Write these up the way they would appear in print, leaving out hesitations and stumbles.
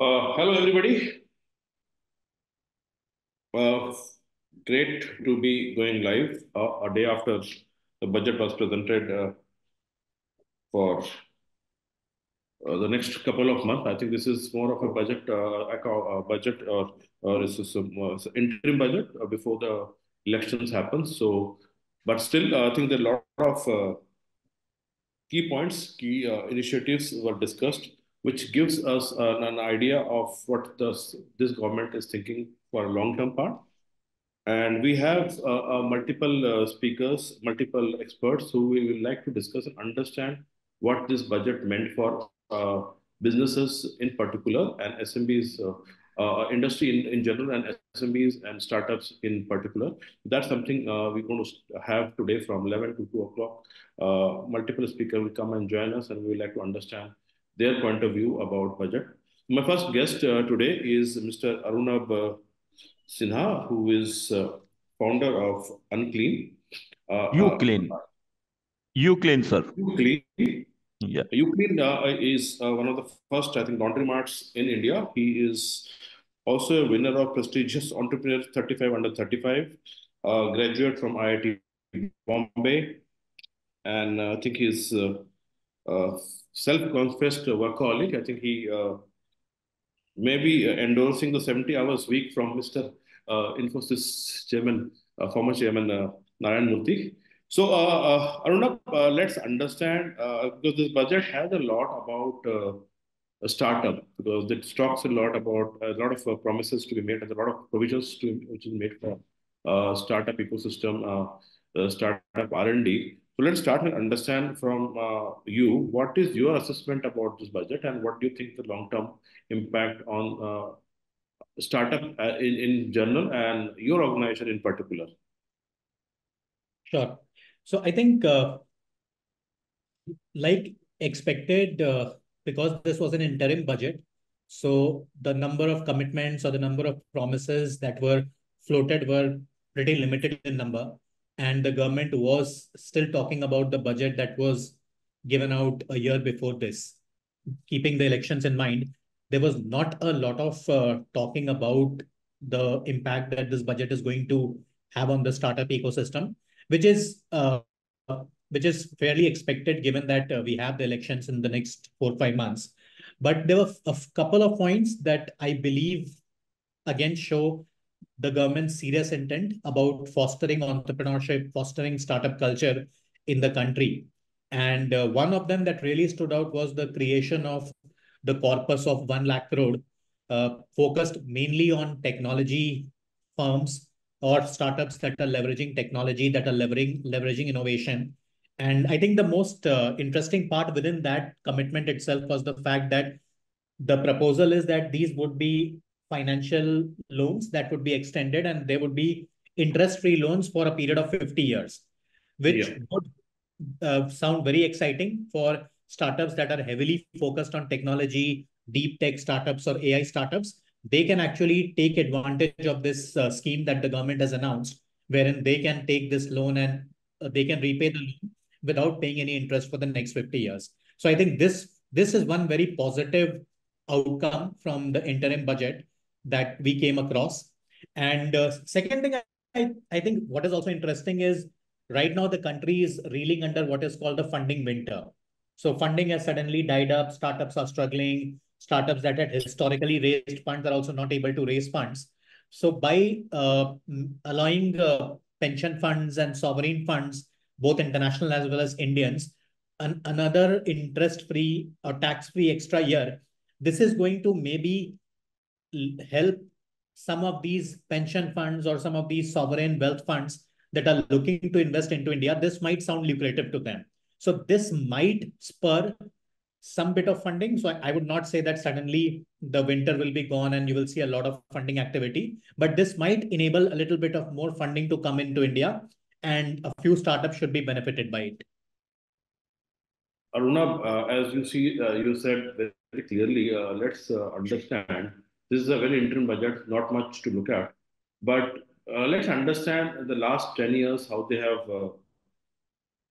Hello, everybody. Uh, Great to be going live a day after the budget was presented for the next couple of months. I think this is more of a budget or this is it's an interim budget before the elections happen. So, but still, I think there are a lot of key points, key initiatives were discussed, which gives us an idea of what this government is thinking for a long-term part. And we have multiple speakers, multiple experts who we will like to discuss and understand what this budget meant for businesses in particular and SMBs, industry in general, and SMBs and startups in particular. That's something we're going to have today from 11 to 2 o'clock. Multiple speakers will come and join us, and we would like to understand their point of view about budget. My first guest today is Mr. Arunabh Sinha, who is founder of Unclean. Uclean. Uclean, sir. Uclean. Yeah. Uclean is one of the first, I think, laundry marts in India. He is also a winner of prestigious Entrepreneur 35 under 35, graduate from IIT Bombay, and I think he's uh, self-confessed workaholic. I think he maybe endorsing the 70 hours week from Mr. Infosys chairman, former chairman Narayan Murthy. So, Arunabh, let's understand because this budget has a lot about a startup because it talks a lot about a lot of promises to be made and a lot of provisions to which is made for startup ecosystem, startup R&D. So let's start and understand from you what is your assessment about this budget and what do you think the long term impact on startup in general and your organization in particular? Sure. So I think, like expected, because this was an interim budget, so the number of commitments or the number of promises that were floated were pretty limited in number. And the government was still talking about the budget that was given out a year before this. Keeping the elections in mind, there was not a lot of talking about the impact that this budget is going to have on the startup ecosystem, which is fairly expected given that we have the elections in the next 4 or 5 months. But there were a couple of points that I believe again show the government's serious intent about fostering entrepreneurship, fostering startup culture in the country. And one of them that really stood out was the creation of the corpus of 1 lakh crore, focused mainly on technology firms or startups that are leveraging technology, that are leveraging innovation. And I think the most interesting part within that commitment itself was the fact that the proposal is that these would be financial loans that would be extended and they would be interest-free loans for a period of 50 years, which would sound very exciting for startups that are heavily focused on technology, deep tech startups or AI startups. They can actually take advantage of this scheme that the government has announced, wherein they can take this loan and they can repay the loan without paying any interest for the next 50 years. So I think this is one very positive outcome from the interim budget that we came across. And second thing, I think what is also interesting is right now the country is reeling under what is called the funding winter. So funding has suddenly died up. Startups are struggling. Startups that had historically raised funds are also not able to raise funds. So by allowing pension funds and sovereign funds, both international as well as Indians, another interest-free or tax-free extra year, this is going to maybe help some of these pension funds or some of these sovereign wealth funds that are looking to invest into India. This might sound lucrative to them. So this might spur some bit of funding. So I would not say that suddenly the winter will be gone and you will see a lot of funding activity, but this might enable a little bit of more funding to come into India and a few startups should be benefited by it. Arunabh, as you see, you said very clearly, let's understand this is a very interim budget, not much to look at. But let's understand the last 10 years, how they have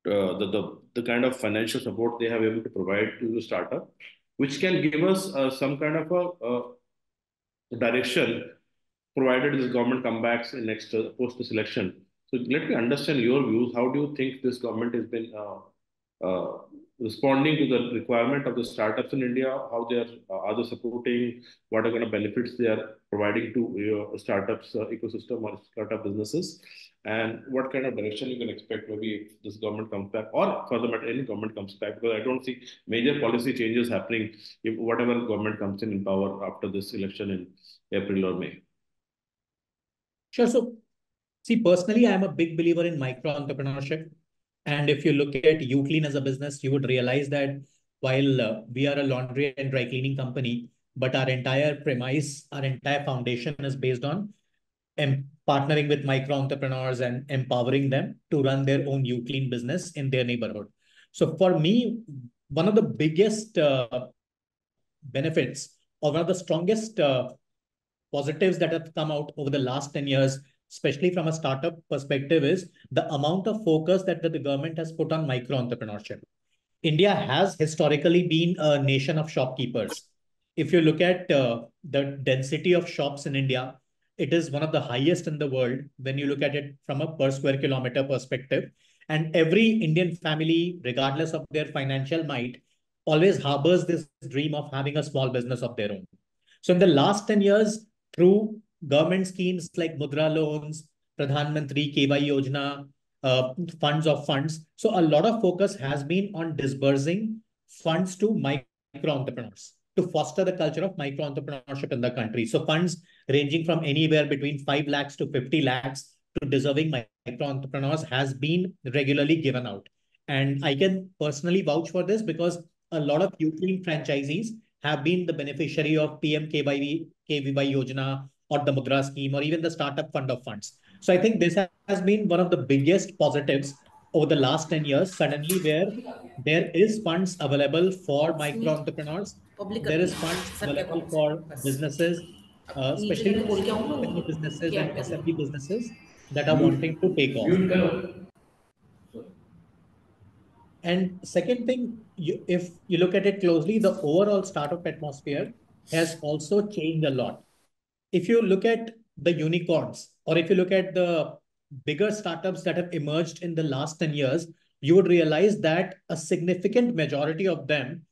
the kind of financial support they have able to provide to the startup. which can give us some kind of a direction, provided this government comes back in next post this election. So let me understand your views. How do you think this government has been uh, responding to the requirement of the startups in India? How are they supporting? What are kind of benefits they are providing to your startups ecosystem or startup businesses? And what kind of direction you can expect maybe if this government comes back, or for the matter any government comes back? Because I don't see major policy changes happening if whatever government comes in power after this election in April or May. Sure. So, see, personally, I'm a big believer in micro entrepreneurship. And if you look at Uclean as a business, you would realize that while we are a laundry and dry cleaning company, but our entire premise, our entire foundation is based on partnering with micro entrepreneurs and empowering them to run their own Uclean business in their neighborhood. So for me, one of the biggest benefits or one of the strongest positives that have come out over the last 10 years, especially from a startup perspective, is the amount of focus that the government has put on micro entrepreneurship. India has historically been a nation of shopkeepers. If you look at the density of shops in India, it is one of the highest in the world when you look at it from a per square kilometer perspective. And every Indian family, regardless of their financial might, always harbors this dream of having a small business of their own. So in the last 10 years, through government schemes like Mudra loans, Pradhan Mantri KY Yojana, funds of funds. So a lot of focus has been on disbursing funds to micro entrepreneurs to foster the culture of micro entrepreneurship in the country. So funds ranging from anywhere between 5 lakhs to 50 lakhs to deserving micro entrepreneurs has been regularly given out. And I can personally vouch for this because a lot of Uclean franchisees have been the beneficiary of PMKVY Yojana or the Mudra scheme or even the startup fund of funds. So I think this has been one of the biggest positives over the last 10 years, suddenly where there is funds available for micro entrepreneurs. Public There करनी is है funds sir क्या available college for बस businesses, अब नीचे especially जाके for बोल के आऊँ ना micro businesses क्या and करना SMB businesses that are mute wanting to take off. Mute करो And second thing, if you look at it closely, the overall startup atmosphere has also changed a lot. If you look at the unicorns, or if you look at the bigger startups that have emerged in the last 10 years, you would realize that a significant majority of them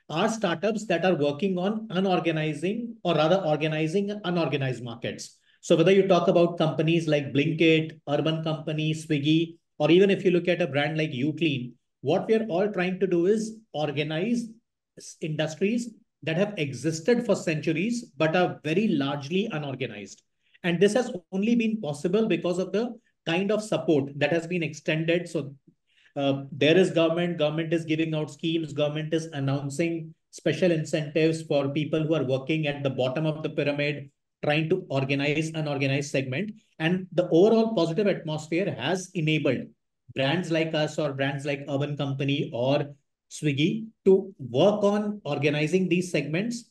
are startups that are working on unorganizing or rather organizing unorganized markets. So whether you talk about companies like Blinkit, Urban Company, Swiggy, or even if you look at a brand like Uclean, what we are all trying to do is organize industries that have existed for centuries but are very largely unorganized. And this has only been possible because of the kind of support that has been extended. So there is government is giving out schemes, government is announcing special incentives for people who are working at the bottom of the pyramid, trying to organize an organized segment. And the overall positive atmosphere has enabled brands like us or brands like Urban Company or Swiggy to work on organizing these segments,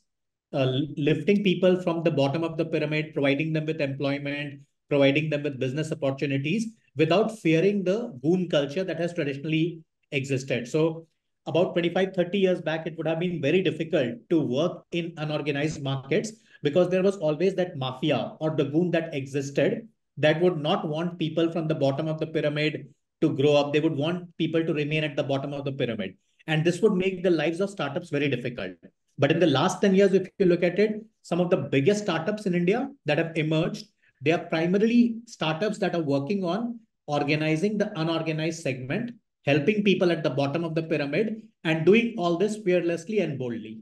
lifting people from the bottom of the pyramid, providing them with employment, providing them with business opportunities without fearing the boon culture that has traditionally existed. So about 25, 30 years back, it would have been very difficult to work in unorganized markets because there was always that mafia or the goon that existed that would not want people from the bottom of the pyramid to grow up. They would want people to remain at the bottom of the pyramid. And this would make the lives of startups very difficult. But in the last 10 years, if you look at it, some of the biggest startups in India that have emerged, they are primarily startups that are working on organizing the unorganized segment, helping people at the bottom of the pyramid, and doing all this fearlessly and boldly.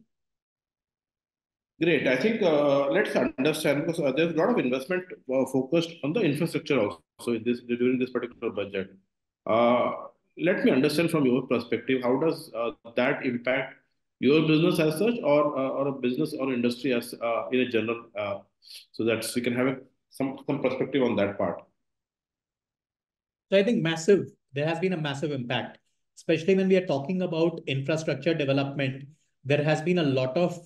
Great. I think let's understand because there's a lot of investment focused on the infrastructure also in this during this particular budget. Uh, Let me understand from your perspective how does that impact your business as such, or a business or industry as in a general, so that we can have some perspective on that part. So I think there has been a massive impact, especially when we are talking about infrastructure development. There has been a lot of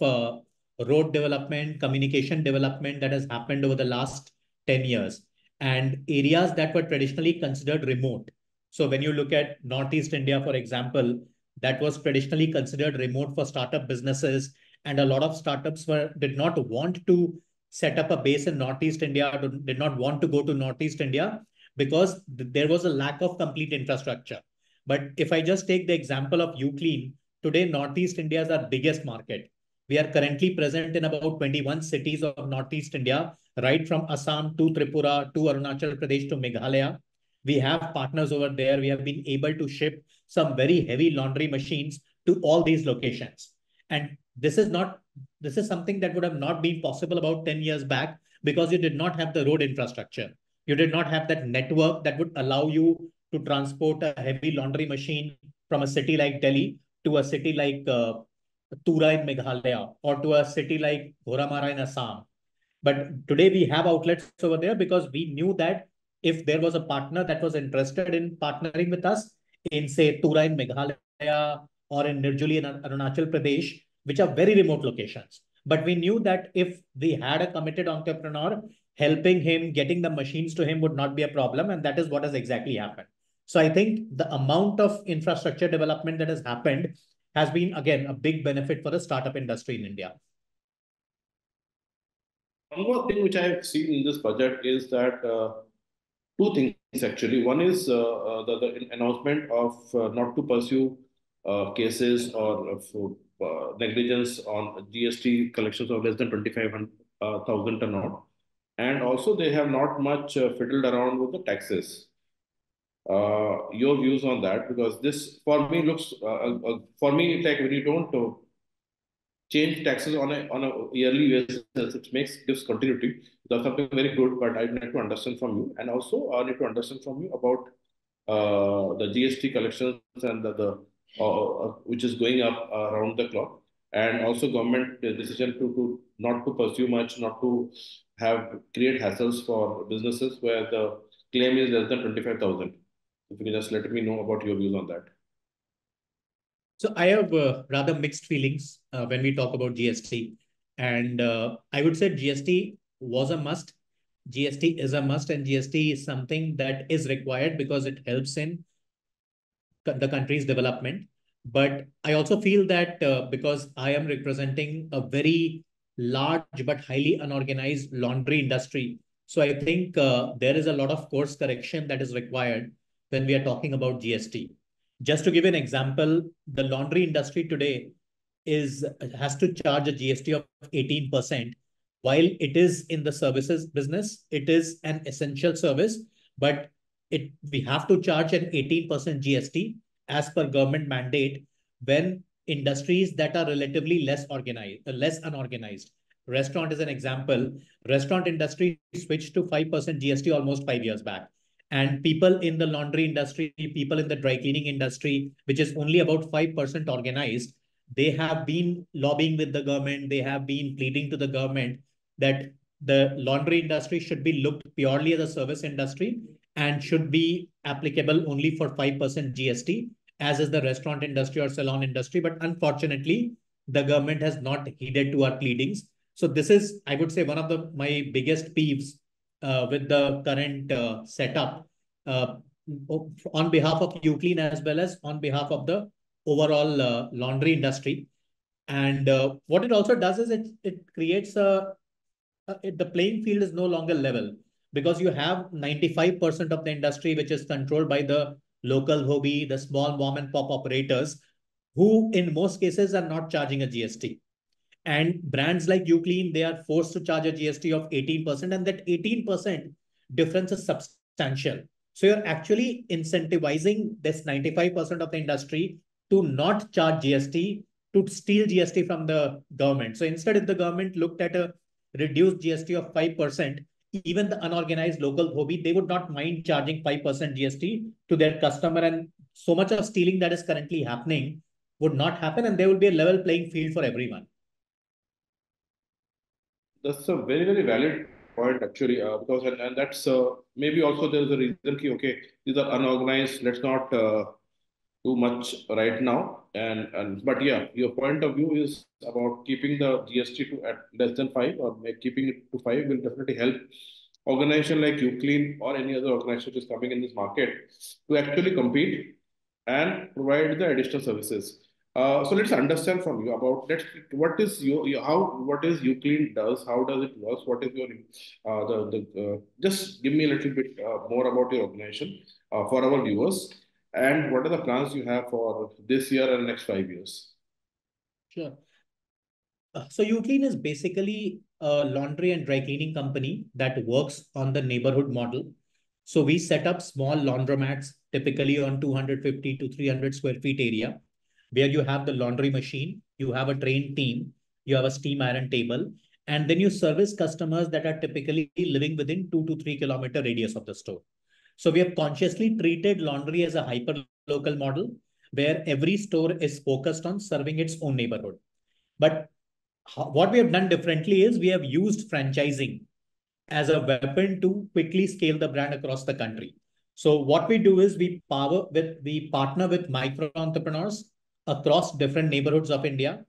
road development, communication development that has happened over the last 10 years and areas that were traditionally considered remote. So when you look at Northeast India, for example, that was traditionally considered remote for startup businesses. And a lot of startups did not want to set up a base in Northeast India, did not want to go to Northeast India because there was a lack of complete infrastructure. But if I just take the example of Uclean, today Northeast India is our biggest market. We are currently present in about 21 cities of Northeast India, right from Assam to Tripura to Arunachal Pradesh to Meghalaya. We have partners over there. We have been able to ship some very heavy laundry machines to all these locations. And this is something that would have not been possible about 10 years back because you did not have the road infrastructure. You did not have that network that would allow you to transport a heavy laundry machine from a city like Delhi to a city like Tura in Meghalaya or to a city like Goramara in Assam. But today we have outlets over there because we knew that if there was a partner that was interested in partnering with us in, say, Tura in Meghalaya or in Nirjuli in Arunachal Pradesh, which are very remote locations. But we knew that if we had a committed entrepreneur, helping him, getting the machines to him would not be a problem. And that is what has exactly happened. So I think the amount of infrastructure development that has happened has been, again, a big benefit for the startup industry in India. One more thing which I have seen in this budget is that two things actually. One is the announcement of not to pursue cases or negligence on GST collections of less than 25,000 turnout. And also, they have not much fiddled around with the taxes. Your views on that? Because this, for me, looks for me, it's like when you don't change taxes on a yearly basis, it gives continuity. That's something very good, but I'd like to understand from you, and also I need to understand from you about the GST collections and which is going up around the clock, and also government decision to not to pursue much, not to have create hassles for businesses where the claim is less than 25,000. If you can just let me know about your views on that. So I have rather mixed feelings when we talk about GST. And I would say GST was a must. GST is a must, and GST is something that is required because it helps in the country's development. But I also feel that because I am representing a very large but highly unorganized laundry industry, so I think there is a lot of course correction that is required when we are talking about GST. Just to give an example, the laundry industry today has to charge a GST of 18%. While it is in the services business, it is an essential service, but we have to charge an 18% GST as per government mandate when industries that are relatively less organized, less unorganized. Restaurant is an example. Restaurant industry switched to 5% GST almost 5 years back. And people in the laundry industry, people in the dry cleaning industry, which is only about 5% organized, they have been lobbying with the government. They have been pleading to the government that the laundry industry should be looked purely as a service industry and should be applicable only for 5% GST, as is the restaurant industry or salon industry. But unfortunately, the government has not heeded to our pleadings. So this is, I would say, one of my biggest peeves with the current setup on behalf of Uclean as well as on behalf of the overall laundry industry. And what it also does is it creates the playing field is no longer level because you have 95% of the industry which is controlled by the local hobby, the small mom and pop operators, who in most cases are not charging a GST. And brands like Uclean, they are forced to charge a GST of 18%, and that 18% difference is substantial. So you're actually incentivizing this 95% of the industry to not charge GST, to steal GST from the government. So instead, if the government looked at a reduced GST of 5%, even the unorganized local hobby, they would not mind charging 5% GST to their customer. And so much of stealing that is currently happening would not happen, and there will be a level playing field for everyone. That's a very, very valid point actually, because and that's maybe also there's a reason ki, okay, these are unorganized. Let's not do much right now. And but yeah, your point of view is about keeping the GST to at less than 5 or keeping it to 5 will definitely help organization like Uclean or any other organization which is coming in this market to actually compete and provide the additional services. So let's understand from you about that. What is what is Uclean does? How does it work? What is your just give me a little bit more about your organization for our viewers, and what are the plans you have for this year and next 5 years? Sure. So Uclean is basically a laundry and dry cleaning company that works on the neighborhood model. So we set up small laundromats, typically on 250 to 300 square feet area, where you have the laundry machine, you have a trained team, you have a steam iron table, and then you service customers that are typically living within 2 to 3 kilometer radius of the store. So we have consciously treated laundry as a hyper local model where every store is focused on serving its own neighborhood. But what we have done differently is we have used franchising as a weapon to quickly scale the brand across the country. So what we do is we partner with micro entrepreneurs across different neighborhoods of India.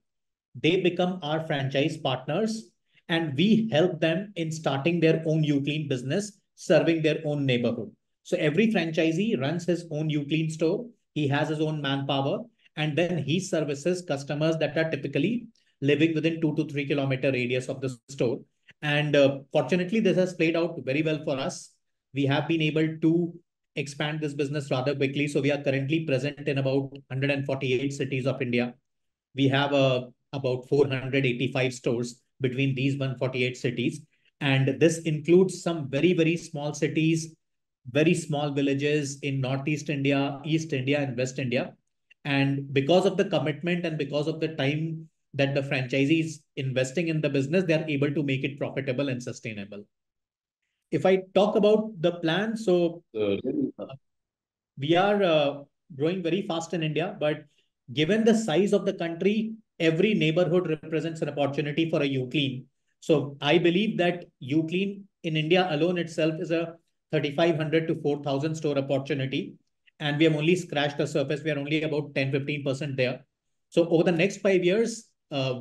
They become our franchise partners, and we help them in starting their own Uclean business, serving their own neighborhood. So every franchisee runs his own Uclean store. He has his own manpower, and then he services customers that are typically living within 2 to 3 kilometer radius of the store. And fortunately, this has played out very well for us. We have been able to expand this business rather quickly. So we are currently present in about 148 cities of India. We have about 485 stores between these 148 cities. And this includes some very, very small cities, very small villages in Northeast India, East India, and West India. And because of the commitment and because of the time that the franchisee is investing in the business, they are able to make it profitable and sustainable. If I talk about the plan, so we are growing very fast in India, but given the size of the country, every neighborhood represents an opportunity for a Uclean. So I believe that Uclean in India alone itself is a 3,500 to 4,000 store opportunity. And we have only scratched the surface. We are only about 10-15% there. So over the next 5 years,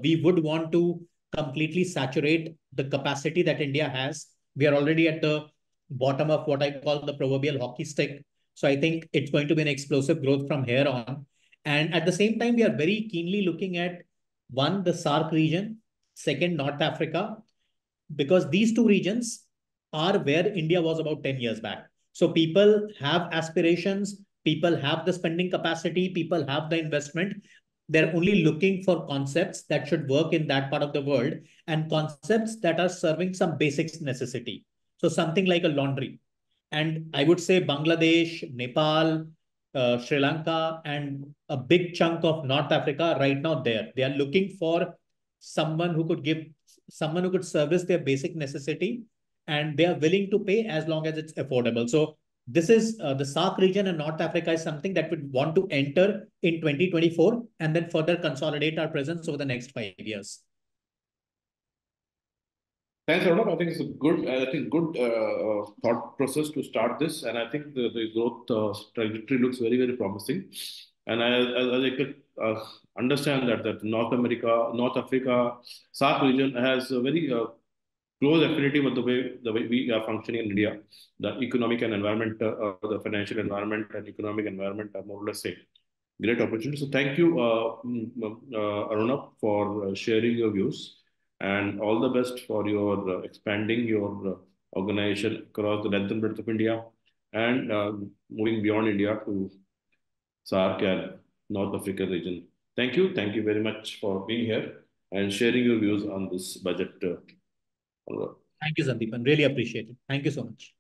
we would want to completely saturate the capacity that India has. We are already at the bottom of what I call the proverbial hockey stick. So I think it's going to be an explosive growth from here on. And at the same time, we are very keenly looking at one, the SAARC region, second, North Africa, because these two regions are where India was about 10 years back. So people have aspirations, people have the spending capacity, people have the investment. They're only looking for concepts that should work in that part of the world and concepts that are serving some basic necessity. So something like a laundry. And I would say Bangladesh, Nepal, Sri Lanka, and a big chunk of North Africa right now there. They are looking for someone who could service their basic necessity, and they are willing to pay as long as it's affordable. So this is the SAARC region and North Africa is something that we want to enter in 2024 and then further consolidate our presence over the next 5 years. Thanks, Arunabh. I think it's a good thought process to start this, and I think the growth trajectory looks very, very promising. And as I could understand that North Africa, SAARC region has a very close affinity with the way we are functioning in India. The economic and environment, the financial environment and economic environment are more or less same. Great opportunity. So thank you, Arunabh, for sharing your views, and all the best for your expanding your organization across the length and breadth of India, and moving beyond India to SAARC and North Africa region. Thank you. Thank you very much for being here and sharing your views on this budget. Thank you, Sandipan. Really appreciate it. Thank you so much.